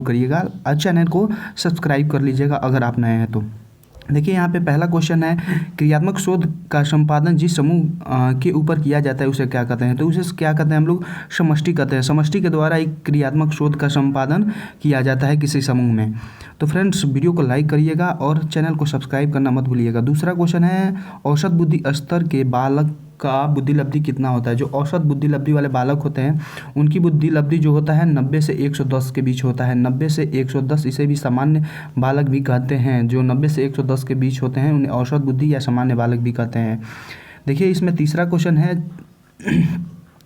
करिएगा और चैनल को सब्सक्राइब कर लीजिएगा अगर आप नए हैं तो। देखिए यहाँ पे पहला क्वेश्चन है, क्रियात्मक शोध का संपादन जिस समूह के ऊपर किया जाता है उसे क्या कहते हैं? तो उसे क्या कहते हैं हम लोग? समष्टि कहते हैं। समष्टि के द्वारा एक क्रियात्मक शोध का संपादन किया जाता है किसी समूह में। तो फ्रेंड्स वीडियो को लाइक करिएगा और चैनल को सब्सक्राइब करना मत भूलिएगा। दूसरा क्वेश्चन है, औसत बुद्धि स्तर के बालक का बुद्धि लब्धि कितना होता है? जो औसत बुद्धि लब्धि वाले बालक होते हैं उनकी बुद्धि लब्धि जो होता है 90 से 110 के बीच होता है। 90 से 110, इसे भी सामान्य बालक भी कहते हैं। जो 90 से 110 के बीच होते हैं उन्हें औसत बुद्धि या सामान्य बालक भी कहते हैं। देखिए इसमें तीसरा क्वेश्चन है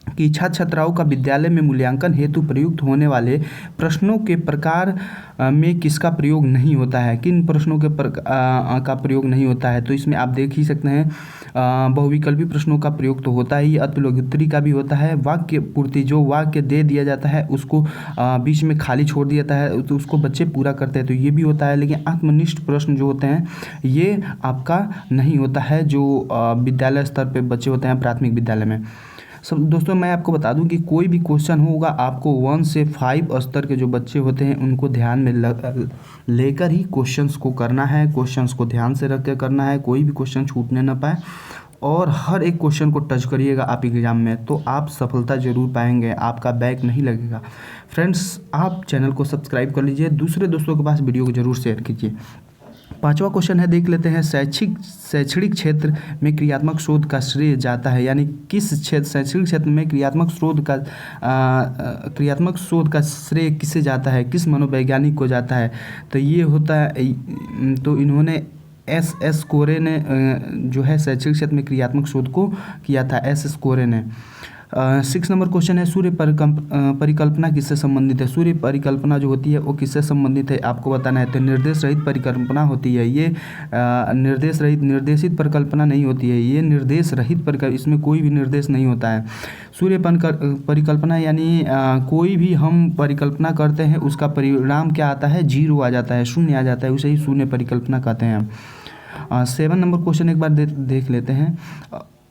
कि छात्र छात्राओं का विद्यालय में मूल्यांकन हेतु प्रयुक्त होने वाले प्रश्नों के प्रकार में किसका प्रयोग नहीं होता है? किन प्रश्नों के का प्रयोग नहीं होता है? तो इसमें आप देख ही सकते हैं बहुविकल्पी प्रश्नों का प्रयोग तो होता ही, अतिलोकोत्तरी का भी होता है, वाक्य पूर्ति जो वाक्य दे दिया जाता है उसको बीच में खाली छोड़ दिया जाता है तो उसको बच्चे पूरा करते हैं तो ये भी होता है। लेकिन आत्मनिष्ठ प्रश्न जो होते हैं ये आपका नहीं होता है जो विद्यालय स्तर पे बच्चे होते हैं प्राथमिक विद्यालय में। सब दोस्तों मैं आपको बता दूं कि कोई भी क्वेश्चन होगा आपको 1 से 5 स्तर के जो बच्चे होते हैं उनको ध्यान में लेकर ही क्वेश्चंस को करना है। क्वेश्चंस को ध्यान से रख के करना है, कोई भी क्वेश्चन छूटने ना पाए और हर एक क्वेश्चन को टच करिएगा आप एग्जाम में तो आप सफलता जरूर पाएंगे, आपका बैक नहीं लगेगा। फ्रेंड्स आप चैनल को सब्सक्राइब कर लीजिए, दूसरे दोस्तों के पास वीडियो को जरूर शेयर कीजिए। पांचवा क्वेश्चन है, देख लेते हैं, शैक्षणिक क्षेत्र में क्रियात्मक शोध का श्रेय जाता है, यानी किस क्षेत्र शैक्षणिक क्षेत्र में क्रियात्मक शोध का श्रेय किसे जाता है, किस मनोवैज्ञानिक को जाता है? तो ये होता है, तो इन्होंने एस कोरे ने जो है शैक्षणिक क्षेत्र में क्रियात्मक शोध को किया था, एस कोरे ने। 6 नंबर क्वेश्चन है, सूर्य परिकल्पना किससे संबंधित है? सूर्य परिकल्पना जो होती है वो किससे संबंधित है आपको बताना है। तो निर्देश रहित परिकल्पना होती है ये, निर्देशित परिकल्पना नहीं होती है, ये निर्देश रहित परिकल्पना, इसमें कोई भी निर्देश नहीं होता है। सूर्य परिकल्पना यानी कोई भी हम परिकल्पना करते हैं उसका परिणाम क्या आता है? 0 आ जाता है, शून्य आ जाता है, उसे ही शून्य परिकल्पना कहते हैं। 7 नंबर क्वेश्चन एक बार देख लेते हैं,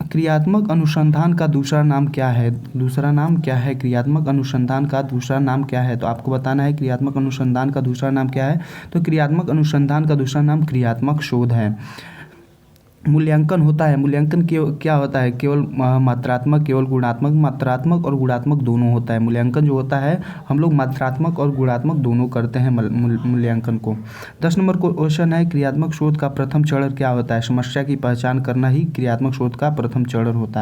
क्रियात्मक अनुसंधान का दूसरा नाम क्या है? दूसरा नाम क्या है? क्रियात्मक अनुसंधान का दूसरा नाम क्या है? तो आपको बताना है क्रियात्मक अनुसंधान का दूसरा नाम क्या है। तो क्रियात्मक अनुसंधान का दूसरा नाम क्रियात्मक शोध है। मूल्यांकन होता है, मूल्यांकन क्या होता है? केवल मात्रात्मक, केवल गुणात्मक, मात्रात्मक और गुणात्मक दोनों होता है। मूल्यांकन जो होता है हम लोग मात्रात्मक और गुणात्मक दोनों करते हैं मूल्यांकन को। 10 नंबर क्वेश्चन है, क्रियात्मक शोध का प्रथम चरण क्या होता है? समस्या की पहचान करना ही क्रियात्मक शोध का प्रथम चरण होता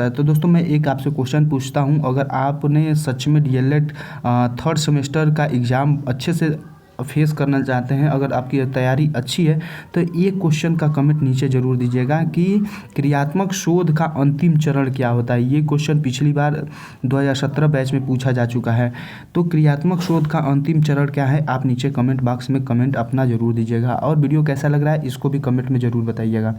है। तो दोस्तों मैं एक आपसे क्वेश्चन पूछता हूँ, अगर आपने सच में डीएलएड 3rd सेमेस्टर का एग्ज़ाम अच्छे से फेस करना चाहते हैं, अगर आपकी तैयारी अच्छी है तो ये क्वेश्चन का कमेंट नीचे जरूर दीजिएगा कि क्रियात्मक शोध का अंतिम चरण क्या होता है। ये क्वेश्चन पिछली बार 2017 बैच में पूछा जा चुका है। तो क्रियात्मक शोध का अंतिम चरण क्या है आप नीचे कमेंट बॉक्स में कमेंट अपना जरूर दीजिएगा और वीडियो कैसा लग रहा है इसको भी कमेंट में ज़रूर बताइएगा।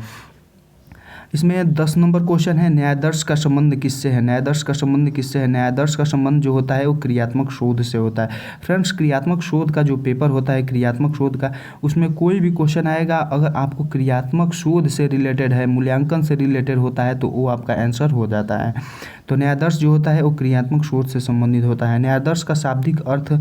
इसमें 10 नंबर क्वेश्चन है, न्यायादर्श का संबंध किससे है? न्यायादर्श का संबंध किससे है? न्यायादर्श का संबंध जो होता है वो क्रियात्मक शोध से होता है। फ्रेंड्स क्रियात्मक शोध का जो पेपर होता है क्रियात्मक शोध का, उसमें कोई भी क्वेश्चन आएगा अगर आपको क्रियात्मक शोध से रिलेटेड है, मूल्यांकन से रिलेटेड होता है तो वो आपका आंसर हो जाता है। तो न्यायादर्श जो होता है वो क्रियात्मक शोध से संबंधित होता है। न्यायादर्श का शाब्दिक अर्थ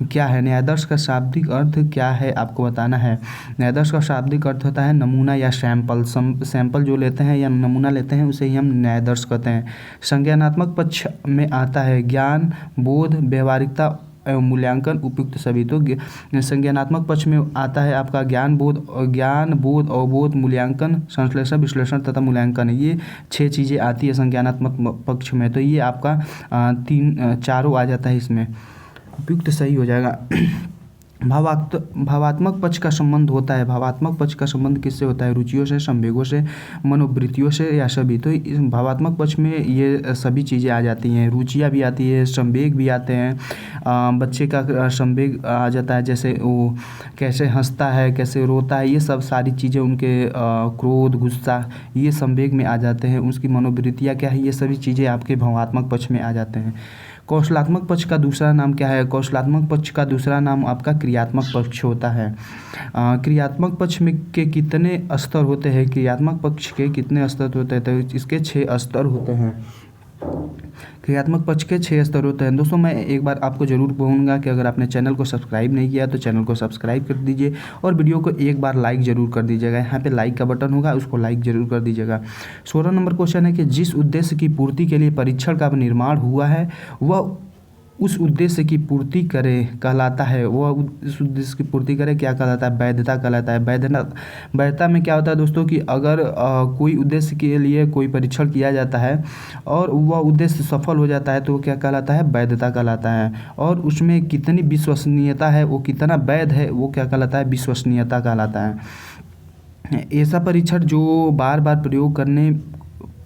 क्या है? न्यायादर्श का शाब्दिक अर्थ क्या है आपको बताना है। न्यायादर्श का शाब्दिक अर्थ होता है नमूना या सैंपल जो लेते हैं या नमूना लेते हैं उसे ही हम न्यायादर्श कहते हैं। संज्ञानात्मक पक्ष में आता है ज्ञान, बोध, व्यवहारिकता एवं मूल्यांकन उपयुक्त सभी। तो संज्ञानात्मक पक्ष में आता है आपका ज्ञान, बोध, अवबोध, मूल्यांकन, संश्लेषण, विश्लेषण तथा मूल्यांकन। ये 6 चीज़ें आती है संज्ञानात्मक पक्ष में। तो ये आपका 4 आ जाता है, इसमें उपयुक्त सही हो जाएगा। भावात्मक पक्ष का संबंध होता है। भावात्मक पक्ष का संबंध किससे होता है? रुचियों से, संवेगों से, मनोवृत्तियों से या सभी। तो इस भावात्मक पक्ष में ये सभी चीज़ें आ जाती हैं, रुचियाँ भी आती है, संवेग भी आते हैं। बच्चे का संवेग आ जाता है, जैसे वो कैसे हंसता है, कैसे रोता है, ये सब सारी चीज़ें उनके क्रोध, गुस्सा, ये संवेग में आ जाते हैं। उसकी मनोवृत्तियाँ क्या है, ये सभी चीज़ें आपके भावात्मक पक्ष में आ जाते हैं। कौशलात्मक पक्ष का दूसरा नाम क्या है? कौशलात्मक पक्ष का दूसरा नाम आपका क्रियात्मक पक्ष होता है। क्रियात्मक पक्ष में के कितने स्तर होते हैं? क्रियात्मक पक्ष के कितने स्तर होते हैं? तो इसके 6 स्तर होते हैं। क्रियात्मक पक्ष के 6 स्तर होते हैं। दोस्तों मैं एक बार आपको ज़रूर कहूँगा कि अगर आपने चैनल को सब्सक्राइब नहीं किया तो चैनल को सब्सक्राइब कर दीजिए और वीडियो को एक बार लाइक ज़रूर कर दीजिएगा। यहाँ पे लाइक का बटन होगा, उसको लाइक ज़रूर कर दीजिएगा। 16 नंबर क्वेश्चन है कि जिस उद्देश्य की पूर्ति के लिए परीक्षण का निर्माण हुआ है वह उस उद्देश्य की पूर्ति करे कहलाता है। वह उस उद्देश्य की पूर्ति करे क्या कहलाता है? वैधता कहलाता है। वैधता में क्या होता है दोस्तों कि अगर कोई उद्देश्य के लिए कोई परीक्षण किया जाता है और वह उद्देश्य सफल हो जाता है तो वो क्या कहलाता है? वैधता कहलाता है। और उसमें कितनी विश्वसनीयता है, वो कितना वैध है, वो क्या कहलाता है? विश्वसनीयता कहलाता है। ऐसा परीक्षण जो बार बार प्रयोग करने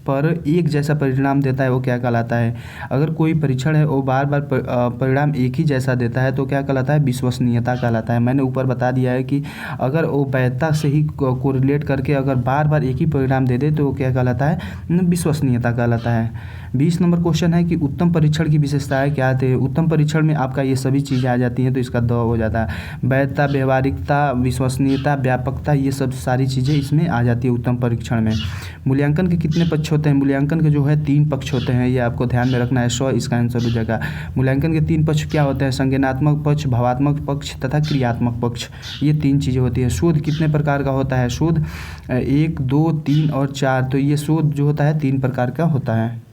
पर एक जैसा परिणाम देता है वो क्या कहलाता है? अगर कोई परीक्षण है वो बार बार परिणाम एक ही जैसा देता है तो क्या कहलाता है? विश्वसनीयता कहलाता है। मैंने ऊपर बता दिया है कि अगर वो वैधता से ही कोरिलेट करके अगर बार बार एक ही परिणाम दे दे तो वो क्या कहलाता है? विश्वसनीयता कहलाता है। 20 नंबर क्वेश्चन है कि उत्तम परीक्षण की विशेषताएं क्या थे? उत्तम परीक्षण में आपका ये सभी चीज़ें आ जाती हैं तो इसका द हो जाता है। वैधता, व्यवहारिकता, विश्वसनीयता, व्यापकता, ये सब सारी चीज़ें इसमें आ जाती है उत्तम परीक्षण में। मूल्यांकन के कितने पक्ष होते हैं? मूल्यांकन के जो है 3 पक्ष होते हैं, ये आपको ध्यान में रखना है। 100 इसका आंसर हो जाएगा। मूल्यांकन के 3 पक्ष क्या होते हैं? संज्ञानात्मक पक्ष, भावात्मक पक्ष तथा क्रियात्मक पक्ष, ये 3 चीज़ें होती है। शोध कितने प्रकार का होता है? शोध 1, 2, 3 और 4, तो ये शोध जो होता है 3 प्रकार का होता है।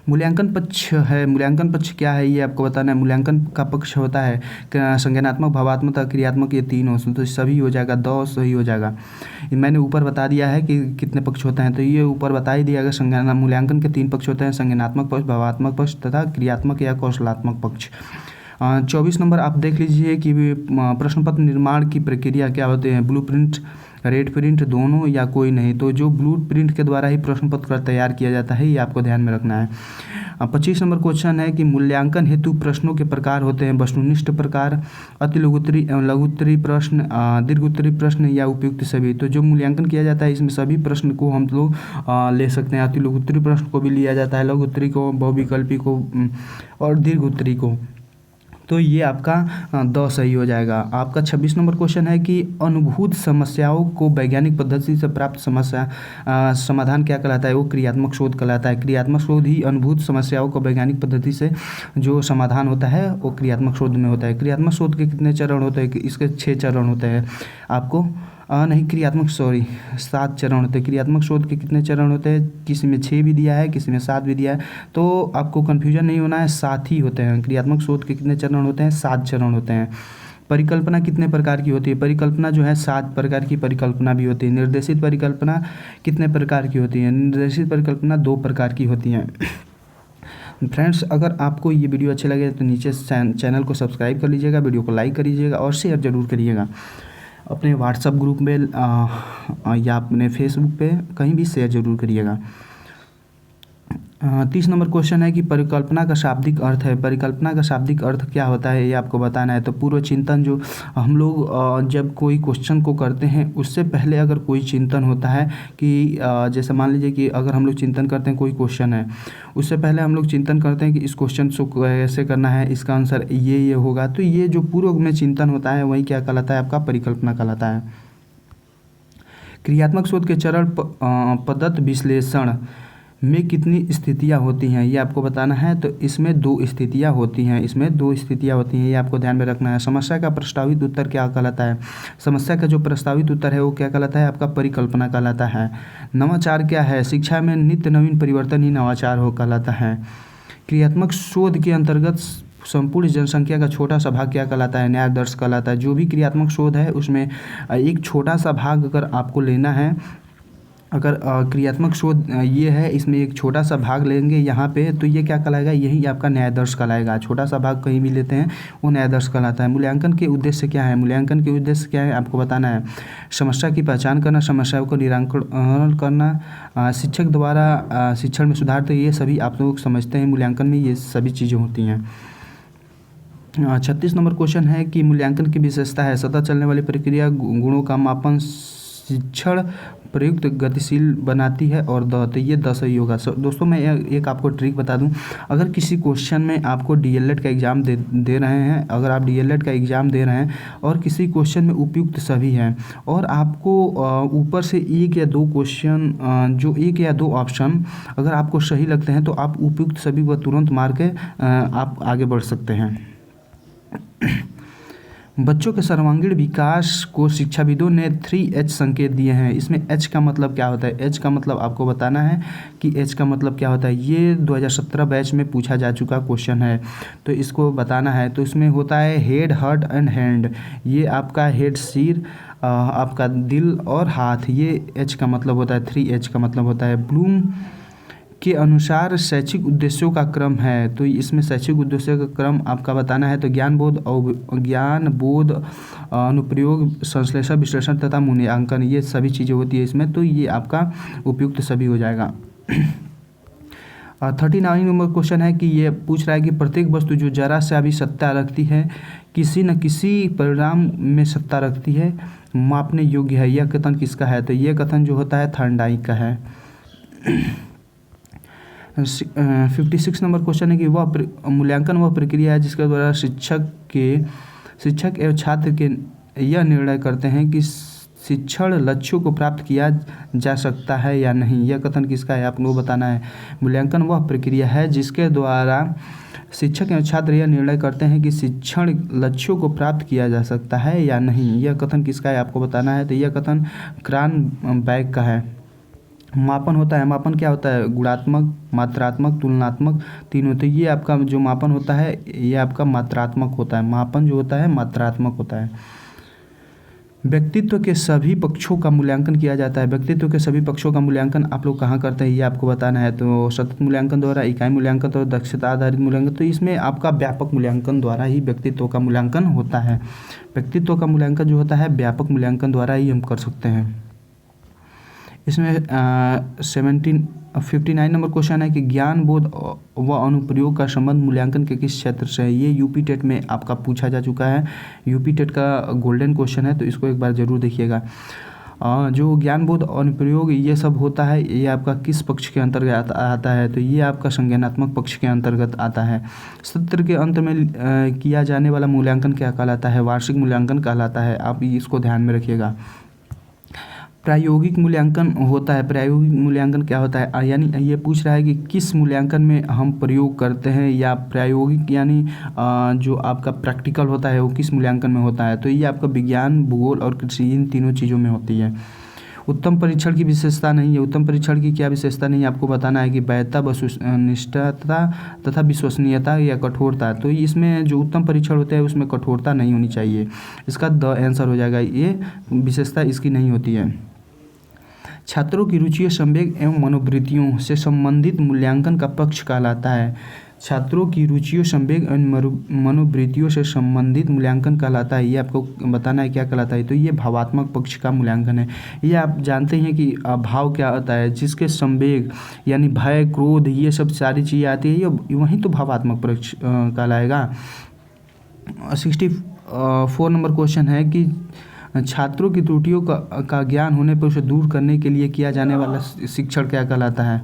मूल्यांकन पक्ष है, मूल्यांकन पक्ष क्या है ये आपको बताना है। मूल्यांकन का पक्ष होता है संज्ञानात्मक, भावात्मक, क्रियात्मक, ये 3 हो तो सभी हो जाएगा, 2 सही हो जाएगा। मैंने ऊपर बता दिया है कि कितने पक्ष होते हैं तो ये ऊपर बता ही दिया गया। मूल्यांकन के 3 पक्ष होते हैं, संज्ञानात्मक पक्ष, भावात्मक पक्ष तथा क्रियात्मक या कौशलात्मक पक्ष। 24 नंबर आप देख लीजिए कि प्रश्न पत्र निर्माण की प्रक्रिया क्या होते हैं? ब्लूप्रिंट, रेड प्रिंट, दोनों या कोई नहीं। तो जो ब्लू प्रिंट के द्वारा ही प्रश्न पत्र तैयार किया जाता है, ये आपको ध्यान में रखना है। 25 नंबर क्वेश्चन है कि मूल्यांकन हेतु प्रश्नों के प्रकार होते हैं वस्तुनिष्ठ प्रकार, अति लघुत्तरी लघुत्तरी प्रश्न, दीर्घोत्तरी प्रश्न या उपयुक्त सभी। तो जो मूल्यांकन किया जाता है इसमें सभी प्रश्न को हम लोग ले सकते हैं। अति लघुत्तरी प्रश्न को भी लिया जाता है, लघुत्तरी को, बहुविकल्पी को और दीर्घोत्तरी को। तो ये आपका 2 सही हो जाएगा। आपका 26 नंबर क्वेश्चन है कि अनुभूत समस्याओं को वैज्ञानिक पद्धति से प्राप्त समस्या समाधान क्या कहलाता है? वो क्रियात्मक शोध कहलाता है। क्रियात्मक शोध ही अनुभूत समस्याओं को वैज्ञानिक पद्धति से जो समाधान होता है वो क्रियात्मक शोध में होता है। क्रियात्मक शोध के कितने चरण होते हैं? इसके 6 चरण होते हैं। आपको नहीं, क्रियात्मक 7 चरण होते हैं। क्रियात्मक शोध के कितने चरण होते हैं? किसी में 6 भी दिया है, किसी में 7 भी दिया है, तो आपको कन्फ्यूजन नहीं होना है, 7 ही होते हैं। क्रियात्मक शोध के कितने चरण होते हैं? 7 चरण होते हैं। परिकल्पना कितने प्रकार की होती है? परिकल्पना जो है 7 प्रकार की परिकल्पना भी होती है। निर्देशित परिकल्पना कितने प्रकार की होती है? निर्देशित परिकल्पना 2 प्रकार की होती हैं। फ्रेंड्स, अगर आपको ये वीडियो अच्छे लगे तो नीचे चैनल को सब्सक्राइब कर लीजिएगा, वीडियो को लाइक करिएगा और शेयर ज़रूर करिएगा। अपने व्हाट्सएप ग्रुप में या अपने फेसबुक पे कहीं भी शेयर जरूर करिएगा। 30 नंबर क्वेश्चन है कि परिकल्पना का शाब्दिक अर्थ है। परिकल्पना का शाब्दिक अर्थ क्या होता है ये आपको बताना है। तो पूर्व चिंतन, जो हम लोग जब कोई क्वेश्चन को करते हैं उससे पहले अगर कोई चिंतन होता है कि जैसे मान लीजिए कि अगर हम लोग चिंतन करते हैं कोई क्वेश्चन है, उससे पहले हम लोग चिंतन करते हैं कि इस क्वेश्चन को कैसे करना है, इसका आंसर ये होगा। तो ये जो पूर्व में चिंतन होता है वही क्या कहलाता है? आपका परिकल्पना कहलाता है। क्रियात्मक शोध के चरण पद्धत विश्लेषण में कितनी स्थितियां होती हैं ये आपको बताना है। तो इसमें 2 स्थितियां होती हैं, इसमें 2 स्थितियां होती हैं, ये आपको ध्यान में रखना है। समस्या का प्रस्तावित उत्तर क्या कहलाता है? समस्या का जो प्रस्तावित उत्तर है वो क्या कहलाता है? आपका परिकल्पना कहलाता है। नवाचार क्या है? शिक्षा में नित्य नवीन परिवर्तन ही नवाचार हो कहलाता है। क्रियात्मक शोध के अंतर्गत संपूर्ण जनसंख्या का छोटा सा भाग क्या कहलाता है? न्यायादर्श कहलाता है। जो भी क्रियात्मक शोध है उसमें एक छोटा सा भाग अगर आपको लेना है, अगर क्रियात्मक शोध ये है, इसमें एक छोटा सा भाग लेंगे यहाँ पे, तो ये क्या कहलाएगा? यही आपका न्यायादर्श कहलाएगा। छोटा सा भाग कहीं भी लेते हैं वो न्यायादर्श कहलाता है। मूल्यांकन के उद्देश्य क्या है? मूल्यांकन के उद्देश्य क्या है आपको बताना है। समस्या की पहचान करना, समस्याओं को निराकरण करना, शिक्षक द्वारा शिक्षण में सुधार, तो ये सभी आप लोग समझते हैं मूल्यांकन में ये सभी चीज़ें होती हैं। 36 नंबर क्वेश्चन है कि मूल्यांकन की विशेषता है। सतत चलने वाली प्रक्रिया, गुणों का मापन, शिक्षण प्रयुक्त गतिशील बनाती है और तो ये 10 ही होगा। दोस्तों मैं एक आपको ट्रिक बता दूं, अगर किसी क्वेश्चन में आपको डीएलएड का एग्ज़ाम दे रहे हैं, अगर आप डीएलएड का एग्ज़ाम दे रहे हैं और किसी क्वेश्चन में उपयुक्त सभी हैं और आपको ऊपर से एक या दो क्वेश्चन जो एक या दो ऑप्शन अगर आपको सही लगते हैं तो आप उपयुक्त सभी को तुरंत मार के आप आगे बढ़ सकते हैं। बच्चों के सर्वांगीण विकास को शिक्षाविदों ने 3H संकेत दिए हैं। इसमें H का मतलब क्या होता है? H का मतलब आपको बताना है कि H का मतलब क्या होता है। ये 2017 बैच में पूछा जा चुका क्वेश्चन है, तो इसको बताना है। तो इसमें होता है हेड, हार्ट एंड हैंड। ये आपका हेड सिर, आपका दिल और हाथ, ये H का मतलब होता है। 3H का मतलब होता है। ब्लूम के अनुसार शैक्षिक उद्देश्यों का क्रम है, तो इसमें शैक्षिक उद्देश्यों का क्रम आपका बताना है। तो ज्ञान बोध अनुप्रयोग, संश्लेषण, विश्लेषण तथा मूल्यांकन, ये सभी चीज़ें होती है इसमें, तो ये आपका उपयुक्त सभी हो जाएगा। 39 नंबर क्वेश्चन है कि ये पूछ रहा है कि प्रत्येक वस्तु जो जरा से अभी सत्ता रखती है किसी न किसी परिणाम में सत्ता रखती है, मापने योग्य है। यह कथन किसका है? तो ये कथन जो होता है थॉर्नडाइक का है। 56 नंबर क्वेश्चन है कि वह मूल्यांकन वह प्रक्रिया है जिसके द्वारा शिक्षक एवं छात्र के यह निर्णय करते हैं कि शिक्षण लक्ष्यों को प्राप्त किया जा सकता है या नहीं। यह कथन किसका है? आपको बताना है। मूल्यांकन वह प्रक्रिया है जिसके द्वारा शिक्षक एवं छात्र यह निर्णय करते हैं कि शिक्षण लक्ष्यों को प्राप्त किया जा सकता है या नहीं। यह कथन किसका है? आपको बताना है। तो यह कथन क्रॉनबैक का है। मापन होता है, मापन क्या होता है? गुणात्मक, मात्रात्मक, तुलनात्मक, तीनों। तो ये आपका जो मापन होता है ये आपका मात्रात्मक होता है। मापन जो होता है मात्रात्मक होता है। व्यक्तित्व के सभी पक्षों का मूल्यांकन किया जाता है। व्यक्तित्व के सभी पक्षों का मूल्यांकन आप लोग कहाँ करते हैं ये आपको बताना है। तो सतत मूल्यांकन द्वारा, इकाई मूल्यांकन और दक्षता आधारित मूल्यांकन। तो इसमें आपका व्यापक मूल्यांकन द्वारा ही व्यक्तित्व का मूल्यांकन होता है। व्यक्तित्व का मूल्यांकन जो होता है व्यापक मूल्यांकन द्वारा ही हम कर सकते हैं। इसमें 59 नंबर क्वेश्चन है कि ज्ञान बोध व अनुप्रयोग का संबंध मूल्यांकन के किस क्षेत्र से है। ये यूपी टेट में आपका पूछा जा चुका है। यूपी टेट का गोल्डन क्वेश्चन है, तो इसको एक बार ज़रूर देखिएगा। जो ज्ञान बोध अनुप्रयोग ये सब होता है ये आपका किस पक्ष के अंतर्गत आता है? तो ये आपका संज्ञानात्मक पक्ष के अंतर्गत आता है। सत्र के अंत में किया जाने वाला मूल्यांकन क्या कहलाता है? वार्षिक मूल्यांकन कहलाता है। आप इसको ध्यान में रखिएगा। प्रायोगिक मूल्यांकन होता है। प्रायोगिक मूल्यांकन क्या होता है? यानी ये पूछ रहा है कि किस मूल्यांकन में हम प्रयोग करते हैं, या प्रायोगिक यानी जो आपका प्रैक्टिकल होता है वो किस मूल्यांकन में होता है। तो ये आपका विज्ञान, भूगोल और कृषि, इन तीनों चीज़ों में होती है। उत्तम परीक्षण की विशेषता नहीं है। उत्तम परीक्षण की क्या विशेषता नहीं है आपको बताना है कि वैधता, वस्तुनिष्ठता तथा विश्वसनीयता या कठोरता। तो इसमें जो उत्तम परीक्षण होता है उसमें कठोरता नहीं होनी चाहिए। इसका द आंसर हो जाएगा, ये विशेषता इसकी नहीं होती है। छात्रों की रुचियों, संवेग एवं मनोवृत्तियों से संबंधित मूल्यांकन का पक्ष कहलाता है। छात्रों की रुचियों, संवेग एवं मनोवृत्तियों से संबंधित मूल्यांकन कहलाता है। ये आपको बताना है क्या कहलाता है। तो ये भावात्मक पक्ष का मूल्यांकन है। ये आप जानते हैं कि भाव क्या होता है, जिसके संवेग यानी भय, क्रोध, ये सब सारी चीज़ें आती है, ये वहीं तो भावात्मक पक्ष कहलाएगा। 64 नंबर क्वेश्चन है कि छात्रों की त्रुटियों का ज्ञान होने पर उसे दूर करने के लिए किया जाने वाला शिक्षण क्या कहलाता है।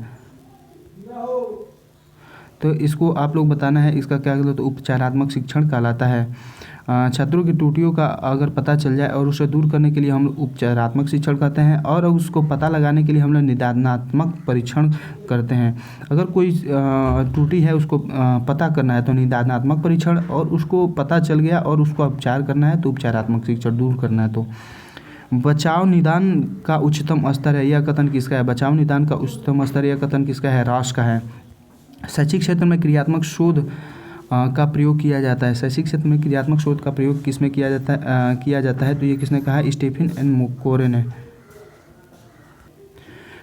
तो इसको आप लोग बताना है, इसका क्या कहलाता है। तो उपचारात्मक शिक्षण कहलाता है। छात्रों की त्रुटियों का अगर पता चल जाए और उसे दूर करने के लिए हम लोग उपचारात्मक शिक्षण करते हैं, और उसको पता लगाने के लिए हम लोग निदानात्मक परीक्षण करते हैं। अगर कोई त्रुटि है उसको पता करना है तो निदानात्मक परीक्षण, और उसको पता चल गया और उसको उपचार करना है तो उपचारात्मक शिक्षण, दूर करना है तो। बचाव निदान का उच्चतम स्तर है, यह कथन किसका है? बचाव निदान का उच्चतम स्तर, यह कथन किसका है? रॉस का है। शैक्षिक क्षेत्र में क्रियात्मक शोध का प्रयोग किया जाता है। शैक्षिक क्षेत्र में क्रियात्मक शोध का प्रयोग किसमें किया जाता है? तो ये किसने कहा है? स्टीफन एंड कोरे ने।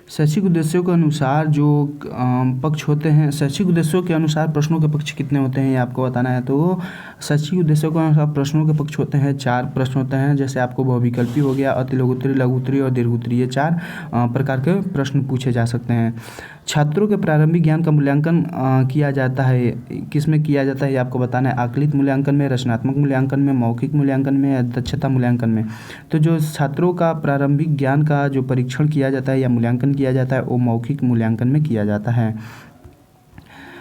शैक्षिक उद्देश्यों के अनुसार जो पक्ष होते हैं, शैक्षिक उद्देश्यों के अनुसार प्रश्नों के पक्ष कितने होते हैं ये आपको बताना है। तो शैक्षिक उद्देश्यों के अनुसार प्रश्नों के पक्ष होते हैं 4 प्रश्न होते हैं। जैसे आपको बहुविकल्पी हो गया, अति लघुत्तरीय, लघुत्तरीय और दीर्घोत्तरीय, ये 4 प्रकार के प्रश्न पूछे जा सकते हैं। छात्रों के प्रारंभिक ज्ञान का मूल्यांकन किया जाता है, किस में किया जाता है ये आपको बताना है। आकलित मूल्यांकन में, रचनात्मक मूल्यांकन में, मौखिक मूल्यांकन में या दक्षता मूल्यांकन में। तो जो छात्रों का प्रारंभिक ज्ञान का जो परीक्षण किया जाता है या मूल्यांकन किया जाता है वो मौखिक मूल्यांकन में किया जाता है।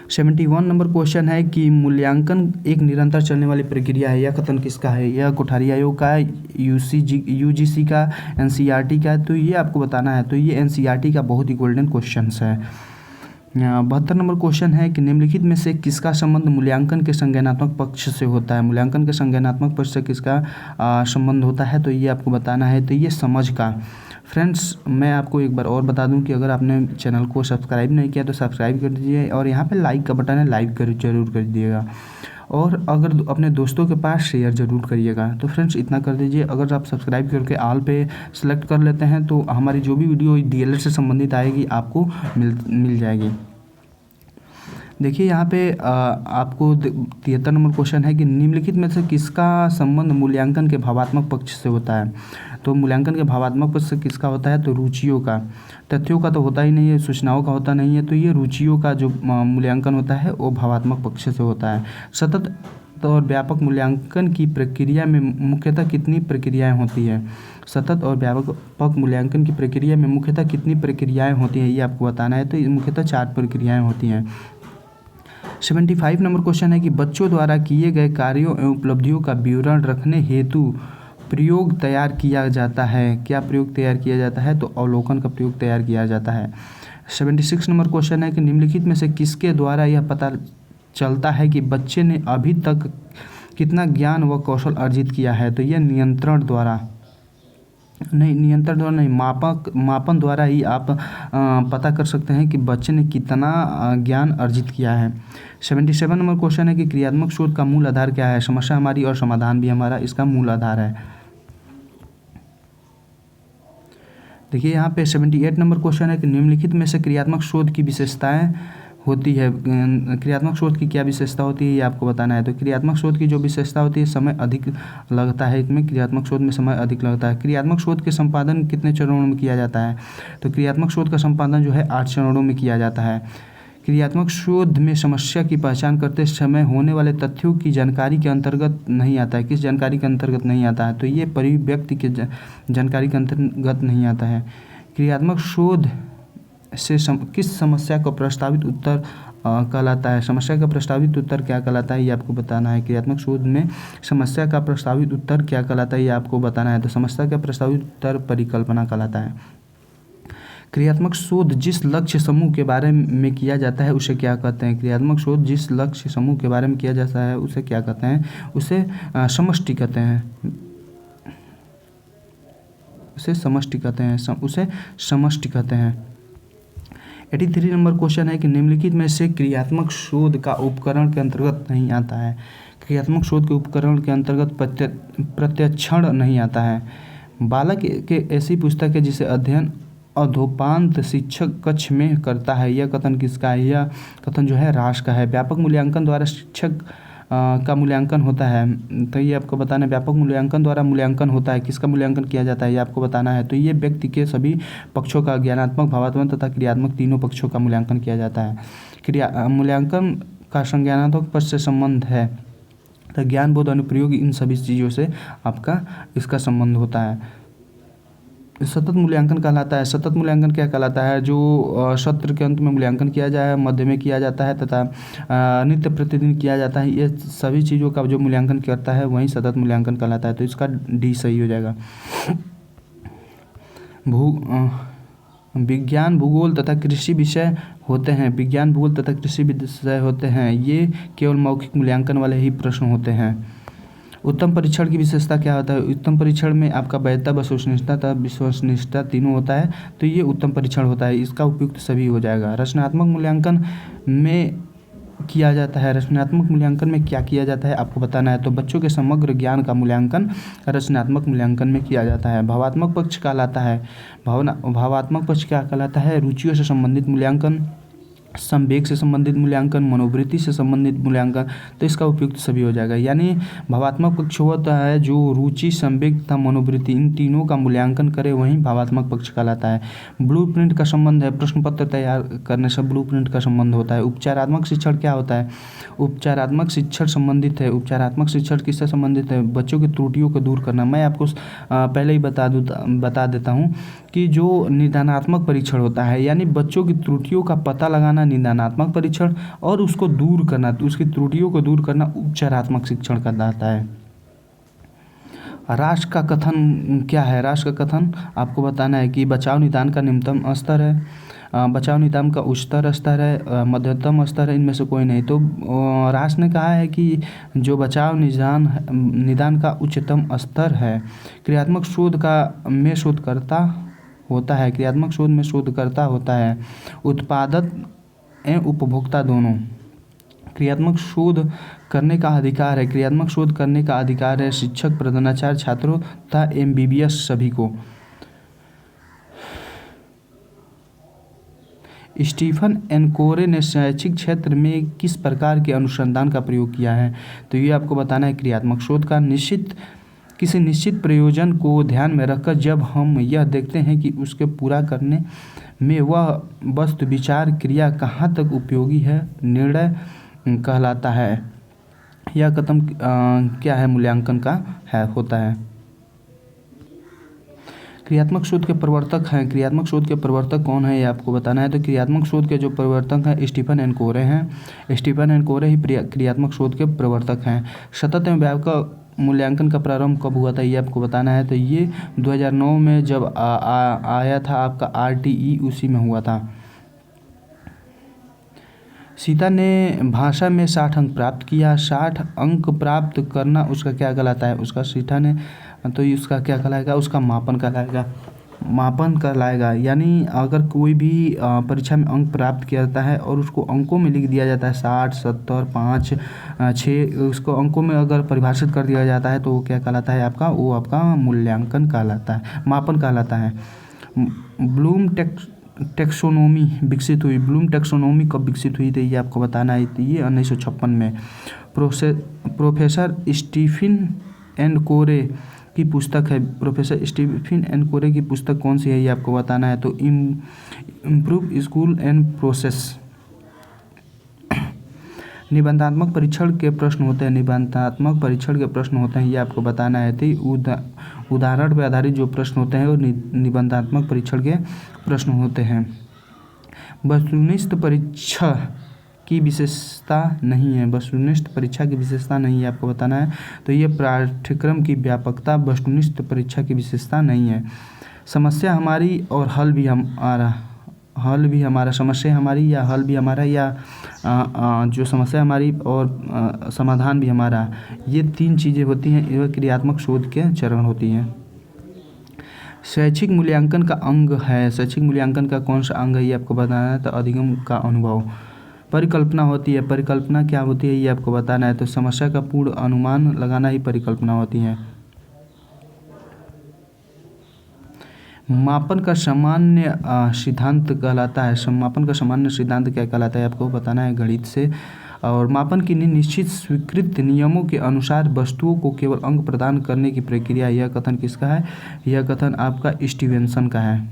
71 नंबर क्वेश्चन है कि मूल्यांकन एक निरंतर चलने वाली प्रक्रिया है। यह कथन किसका है? यह कोठारी आयोग का है, यूजीसी का, एनसीईआरटी का है। तो ये आपको बताना है। तो ये एनसीईआरटी का बहुत ही गोल्डन क्वेश्चन है। 72 नंबर क्वेश्चन है कि निम्नलिखित में से किसका संबंध मूल्यांकन के संज्ञानात्मक पक्ष से होता है? मूल्यांकन के संज्ञानात्मक पक्ष से किसका संबंध होता है? तो ये आपको बताना है। तो ये समझ का। फ्रेंड्स, मैं आपको एक बार और बता दूं कि अगर आपने चैनल को सब्सक्राइब नहीं किया तो सब्सक्राइब कर दीजिए और यहाँ पे लाइक का बटन है, लाइक जरूर कर दीजिएगा और अगर अपने दोस्तों के पास शेयर ज़रूर करिएगा। तो फ्रेंड्स इतना कर दीजिए। अगर आप सब्सक्राइब करके ऑल पे सेलेक्ट कर लेते हैं तो हमारी जो भी वीडियो डीएलएड से संबंधित आएगी आपको मिल जाएगी। देखिए यहाँ पे आपको 73 नंबर क्वेश्चन है कि निम्नलिखित में से किसका संबंध मूल्यांकन के भावात्मक पक्ष से होता है? तो मूल्यांकन के भावात्मक पक्ष से किसका होता है? तो रुचियों का। तथ्यों का तो होता ही नहीं है, सूचनाओं का होता नहीं है। तो ये रुचियों का जो मूल्यांकन होता है वो भावात्मक पक्ष से होता है। सतत और व्यापक मूल्यांकन की प्रक्रिया में मुख्यतः कितनी प्रक्रियाएं होती है? सतत और व्यापक मूल्यांकन की प्रक्रिया में मुख्यतः कितनी प्रक्रियाएं होती हैं ये आपको बताना है। तो मुख्यतः 4 प्रक्रियाएं होती हैं। 75 नंबर क्वेश्चन है कि बच्चों द्वारा किए गए कार्यों एवं उपलब्धियों का विवरण रखने हेतु प्रयोग तैयार किया जाता है। क्या प्रयोग तैयार किया जाता है? तो अवलोकन का प्रयोग तैयार किया जाता है। 76 नंबर क्वेश्चन है कि निम्नलिखित में से किसके द्वारा यह पता चलता है कि बच्चे ने अभी तक कितना ज्ञान व कौशल अर्जित किया है? तो यह नियंत्रण द्वारा नहीं, मापन द्वारा ही आप पता कर सकते हैं कि बच्चे ने कितना ज्ञान अर्जित किया है। 77 नंबर क्वेश्चन है कि क्रियात्मक शोध का मूल आधार क्या है? समस्या हमारी और समाधान भी हमारा इसका मूल आधार है। देखिए यहाँ पे 78 नंबर क्वेश्चन है कि निम्नलिखित में से क्रियात्मक शोध की विशेषताएं होती है। क्रियात्मक शोध की क्या विशेषता होती है ये आपको बताना है। तो क्रियात्मक शोध की जो विशेषता होती है, समय अधिक लगता है इसमें। क्रियात्मक शोध में समय अधिक लगता है। क्रियात्मक शोध के संपादन कितने चरणों में किया जाता है? तो क्रियात्मक शोध का संपादन जो है 8 चरणों में किया जाता है। क्रियात्मक शोध में समस्या की पहचान करते समय होने वाले तथ्यों की जानकारी के अंतर्गत नहीं आता है। किस जानकारी के अंतर्गत नहीं आता है? तो ये परिव्यक्ति के जानकारी के अंतर्गत नहीं आता है। क्रियात्मक शोध से किस समस्या का प्रस्तावित उत्तर कहलाता है? समस्या का प्रस्तावित उत्तर क्या कहलाता है ये आपको बताना है। क्रियात्मक शोध में समस्या का प्रस्तावित उत्तर क्या कहलाता है ये आपको बताना है। तो समस्या का प्रस्तावित उत्तर परिकल्पना कहलाता है। क्रियात्मक शोध जिस लक्ष्य समूह के बारे में किया जाता है उसे क्या कहते हैं? क्रियात्मक शोध जिस लक्ष्य समूह के बारे में किया जाता है उसे क्या कहते हैं? उसे समष्टि कहते हैं। उसे समष्टि कहते हैं। 83 नंबर क्वेश्चन है कि निम्नलिखित में से क्रियात्मक शोध का उपकरण के अंतर्गत नहीं आता है। क्रियात्मक शोध के उपकरण के अंतर्गत प्रत्यक्षण नहीं आता है। बालक के ऐसी पुस्तक है जिसे अध्ययन अधोपांत शिक्षक कक्ष में करता है। यह कथन किसका है? यह कथन जो है राश का है। व्यापक मूल्यांकन द्वारा शिक्षक का मूल्यांकन होता है। तो ये आपको बताना है। व्यापक मूल्यांकन द्वारा मूल्यांकन होता है। किसका मूल्यांकन किया जाता है ये आपको बताना है। तो ये व्यक्ति के सभी पक्षों का, ज्ञानात्मक, भावात्मक तथा क्रियात्मक, तीनों पक्षों का मूल्यांकन किया जाता है। मूल्यांकन का संज्ञानात्मक पक्ष से संबंध है। तो ज्ञान, बोध, अनुप्रयोग, इन सभी चीज़ों से आपका इसका संबंध होता है। सतत मूल्यांकन कहलाता है। सतत मूल्यांकन क्या कहलाता है? जो सत्र के अंत में मूल्यांकन किया जाए, मध्य में किया जाता है तथा नित्य प्रतिदिन किया जाता है। ये सभी चीज़ों का जो मूल्यांकन करता है वही सतत मूल्यांकन कहलाता है। तो इसका डी सही हो जाएगा। विज्ञान, भूगोल तथा कृषि विषय होते हैं। विज्ञान, भूगोल तथा कृषि विषय होते हैं। ये केवल मौखिक मूल्यांकन वाले ही प्रश्न होते हैं। उत्तम परीक्षण की विशेषता क्या होता है? उत्तम परीक्षण में आपका वैधता, वस्तुनिष्ठता तथा विश्वसनीयता तीनों होता है। तो ये उत्तम परीक्षण होता है। इसका उपयुक्त सभी हो जाएगा। रचनात्मक मूल्यांकन में किया जाता है? रचनात्मक मूल्यांकन में क्या किया जाता है आपको बताना है। तो बच्चों के समग्र ज्ञान का मूल्यांकन रचनात्मक मूल्यांकन में किया जाता है। भावात्मक पक्ष कहलाता है, भावात्मक पक्ष क्या कहलाता है? रुचियों से संबंधित मूल्यांकन, संवेग से संबंधित मूल्यांकन, मनोवृत्ति से संबंधित मूल्यांकन। तो इसका उपयुक्त सभी हो जाएगा। यानी भावात्मक पक्ष होता है जो रुचि, संवेग तथा मनोवृत्ति इन तीनों का मूल्यांकन करे, वही भावात्मक पक्ष कहलाता है। ब्लूप्रिंट का संबंध है, प्रश्न पत्र तैयार करने से ब्लूप्रिंट का संबंध होता है। उपचारात्मक शिक्षण क्या होता है? उपचारात्मक शिक्षण संबंधित है। उपचारात्मक शिक्षण किससे संबंधित है? बच्चों की त्रुटियों को दूर करना। मैं आपको पहले ही बता देता हूँ कि जो निदानात्मक परीक्षण होता है, यानी बच्चों की त्रुटियों का पता लगाना निदानात्मक परीक्षण, और उसको दूर करना, तो उसकी त्रुटियों को दूर करना उपचारात्मक शिक्षण कहलाता है। राष्ट्र का कथन क्या है? राष्ट्र का कथन आपको बताना है कि बचाव निदान का निम्नतम स्तर है, बचाव निदान का उच्चतर स्तर है, मध्यतम स्तर है, इनमें से कोई नहीं। तो राष्ट्र ने कहा है कि जो बचाव निदान का उच्चतम स्तर है। क्रियात्मक शोध में शोधकर्ता होता है, क्रियात्मक शोध में शोधकर्ता होता है उत्पादक एवं उपभोक्ता दोनों। क्रियात्मक शोध करने का अधिकार है, क्रियात्मक शोध करने का अधिकार है शिक्षक, प्रधानाचार्य, छात्रों तथा MBBS सभी को। स्टीफन एन कोरे ने शैक्षिक क्षेत्र में किस प्रकार के अनुसंधान का प्रयोग किया है? तो ये आपको बताना है क्रियात्मक शोध का किसी निश्चित प्रयोजन को ध्यान में रखकर जब हम यह देखते हैं कि उसके पूरा करने में वह वस्तु, विचार, क्रिया कहाँ तक उपयोगी है, निर्णय कहलाता है। यह कथन क्या है? मूल्यांकन का होता है। क्रियात्मक शोध के प्रवर्तक हैं। क्रियात्मक शोध के प्रवर्तक कौन है ये आपको बताना है। तो क्रियात्मक शोध के जो प्रवर्तक हैं स्टीफन एन कोरे हैं। स्टीफन एन कोरे ही क्रियात्मक शोध के प्रवर्तक हैं। सतत एवं व्यापक मूल्यांकन का प्रारंभ कब हुआ था ये आपको बताना है। तो ये 2009 में जब आया था आपका RTE, उसी में हुआ था। सीता ने भाषा में 60 अंक प्राप्त किया। 60 अंक प्राप्त करना उसका क्या कहलाता है? उसका सीता ने, तो उसका क्या कहलाएगा? उसका मापन कहलाएगा, मापन कहलाएगा। यानी अगर कोई भी परीक्षा में अंक प्राप्त किया जाता है और उसको अंकों में लिख दिया जाता है 60, 70, 5, 6, उसको अंकों में अगर परिभाषित कर दिया जाता है तो वो क्या कहलाता है आपका? वो आपका मूल्यांकन कहलाता है, मापन कहलाता है। ब्लूम टैक्सोनॉमी विकसित हुई। ब्लूम टैक्सोनॉमी कब विकसित हुई थी ये आपको बताना है। तो ये 1956 में प्रोफेसर स्टीफन एन कोरे की पुस्तक है। प्रोफेसर स्टीफन एन कोरे की पुस्तक कौन सी है ये आपको बताना है। तो इम्प्रूव स्कूल एंड प्रोसेस। निबंधात्मक परीक्षण के प्रश्न होते हैं, निबंधात्मक परीक्षण के प्रश्न होते हैं ये आपको बताना है। तो उदाहरण पर आधारित जो प्रश्न होते हैं वो निबंधात्मक परीक्षण के प्रश्न होते हैं। वस्तुनिष्ठ परीक्षा की विशेषता नहीं है, वस्तुनिष्ठ परीक्षा की विशेषता नहीं है आपको बताना है। तो ये पाठ्यक्रम की व्यापकता वस्तुनिष्ठ परीक्षा की विशेषता नहीं है। समस्या हमारी और हल भी हमारा, समस्या हमारी या हल भी हमारा, या जो समस्या हमारी और समाधान भी हमारा, ये 3 चीज़ें होती हैं, यह क्रियात्मक शोध के चरण होती हैं। शैक्षिक मूल्यांकन का अंग है। शैक्षिक मूल्यांकन का कौन सा अंग है ये आपको बताना है। तो अधिगम का अनुभव। परिकल्पना होती है। परिकल्पना क्या होती है ये आपको बताना है। तो समस्या का पूर्ण अनुमान लगाना ही परिकल्पना होती है। मापन का सामान्य सिद्धांत कहलाता है। मापन का सामान्य सिद्धांत क्या कहलाता है आपको बताना है गणित से। और मापन की निश्चित स्वीकृत नियमों के अनुसार वस्तुओं को केवल अंक प्रदान करने की प्रक्रिया, यह कथन किसका है? यह कथन आपका स्टीवेंसन का है।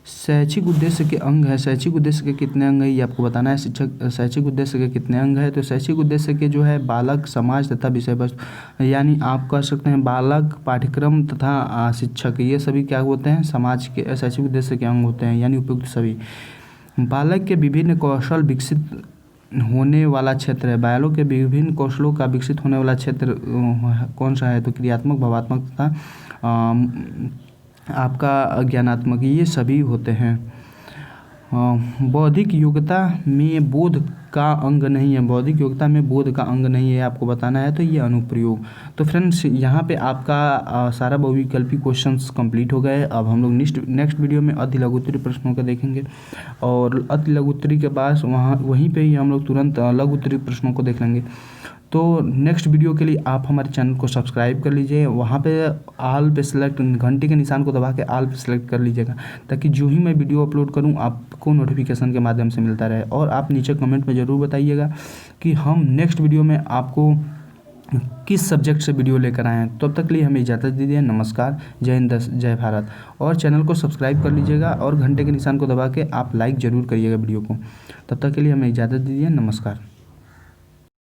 शैक्षिक उद्देश्य के अंग है। शैक्षिक उद्देश्य के कितने अंग है ये आपको बताना है। शैक्षिक उद्देश्य के कितने अंग है। तो शैक्षिक उद्देश्य के जो है बालक, समाज तथा विषय वस्तु, यानी आप कह सकते हैं बालक, पाठ्यक्रम तथा शिक्षक, ये सभी क्या होते हैं? समाज के शैक्षिक उद्देश्य के अंग होते हैं, यानी उपयुक्त सभी। बालक के विभिन्न कौशल विकसित होने वाला क्षेत्र है। बालक के विभिन्न कौशलों का विकसित होने वाला क्षेत्र कौन सा है? तो क्रियात्मक, भावात्मक तथा आपका ज्ञानात्मक, ये सभी होते हैं। बौद्धिक योग्यता में बोध का अंग नहीं है, बौद्धिक योग्यता में बोध का अंग नहीं है, आपको बताना है, तो ये अनुप्रयोग। तो फ्रेंड्स यहाँ पे आपका सारा बहुविकल्पी क्वेश्चंस कंप्लीट हो गए। अब हम लोग नेक्स्ट वीडियो में अति लघु उत्तरीय प्रश्नों का देखेंगे, और अति लघु उत्तरीय के बाद वहीं पे ही हम लोग तुरंत लघु उत्तरीय प्रश्नों को देख लेंगे। तो नेक्स्ट वीडियो के लिए आप हमारे चैनल को सब्सक्राइब कर लीजिए, वहाँ पे ऑल पे सेलेक्ट, घंटे के निशान को दबा के ऑल पे सेलेक्ट कर लीजिएगा, ताकि जो ही मैं वीडियो अपलोड करूँ आपको नोटिफिकेशन के माध्यम से मिलता रहे। और आप नीचे कमेंट में ज़रूर बताइएगा कि हम नेक्स्ट वीडियो में आपको किस सब्जेक्ट से वीडियो लेकर आए हैं। तब तक के लिए हमें इजाज़त दीजिए, नमस्कार, जय हिंद, जय भारत। और चैनल को सब्सक्राइब कर लीजिएगा और घंटे के निशान को दबा के आप लाइक ज़रूर करिएगा वीडियो को। तब तक के लिए हमें इजाज़त दीजिए, नमस्कार।